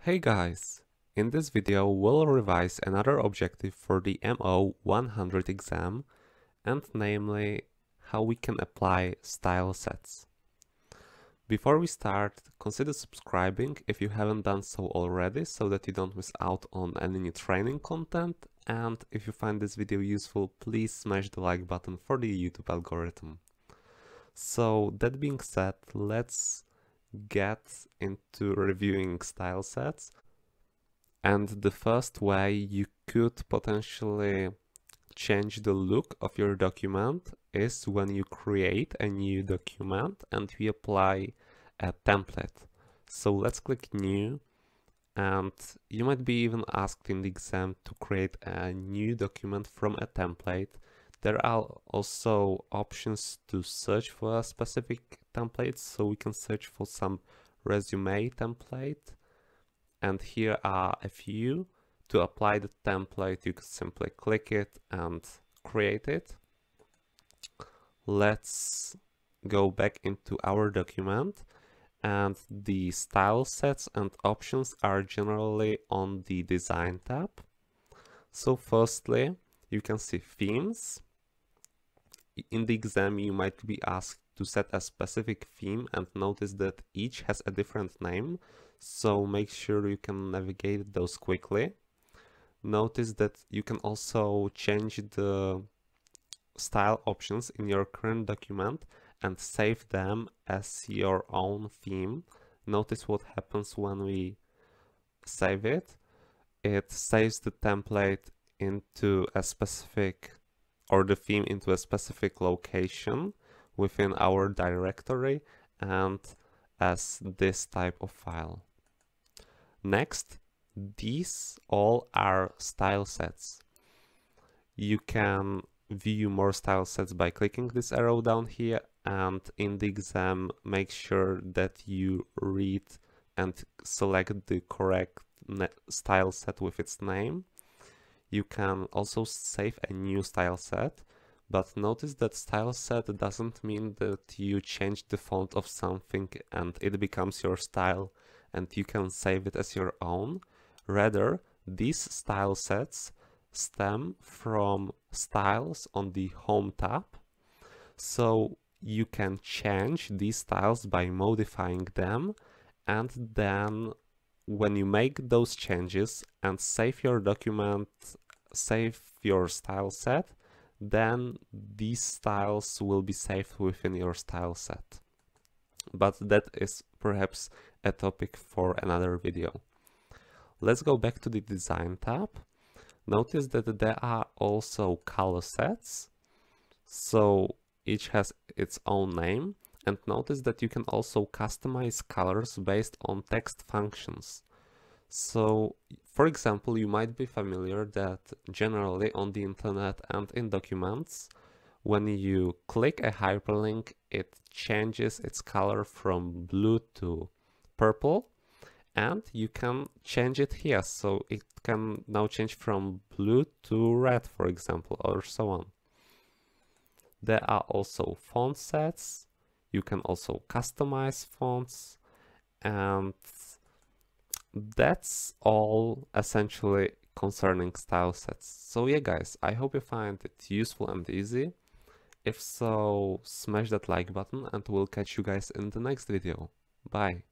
Hey guys! In this video we'll revise another objective for the MO-100 exam, and namely how we can apply style sets. Before we start, consider subscribing if you haven't done so already so that you don't miss out on any new training content, and if you find this video useful, please smash the like button for the YouTube algorithm. So that being said, let's get into reviewing style sets. And the first way you could potentially change the look of your document is when you create a new document and we apply a template. So let's click new, and you might be even asked in the exam to create a new document from a template. There are also options to search for a specific template, so we can search for some resume template. And here are a few. To apply the template, you can simply click it and create it. Let's go back into our document, and the style sets and options are generally on the design tab. So firstly, you can see themes. In the exam, you might be asked to set a specific theme, and notice that each has a different name, so make sure you can navigate those quickly. Notice that you can also change the style options in your current document and save them as your own theme. Notice what happens when we save it. It saves the template into a specific, or the theme into a specific location within our directory and as this type of file. Next, these all are style sets. You can view more style sets by clicking this arrow down here, and in the exam make sure that you read and select the correct style set with its name. You can also save a new style set, but notice that style set doesn't mean that you change the font of something and it becomes your style and you can save it as your own. Rather, these style sets stem from styles on the Home tab, so you can change these styles by modifying them, and then when you make those changes and save your document, save your style set, then these styles will be saved within your style set. But that is perhaps a topic for another video. Let's go back to the design tab. Notice that there are also color sets, so each has its own name. And notice that you can also customize colors based on text functions. So, for example, you might be familiar that generally on the internet and in documents, when you click a hyperlink, it changes its color from blue to purple, and you can change it here. So it can now change from blue to red, for example, or so on. There are also font sets. You can also customize fonts, and that's all essentially concerning style sets. So yeah guys, I hope you find it useful and easy. If so, smash that like button and we'll catch you guys in the next video. Bye!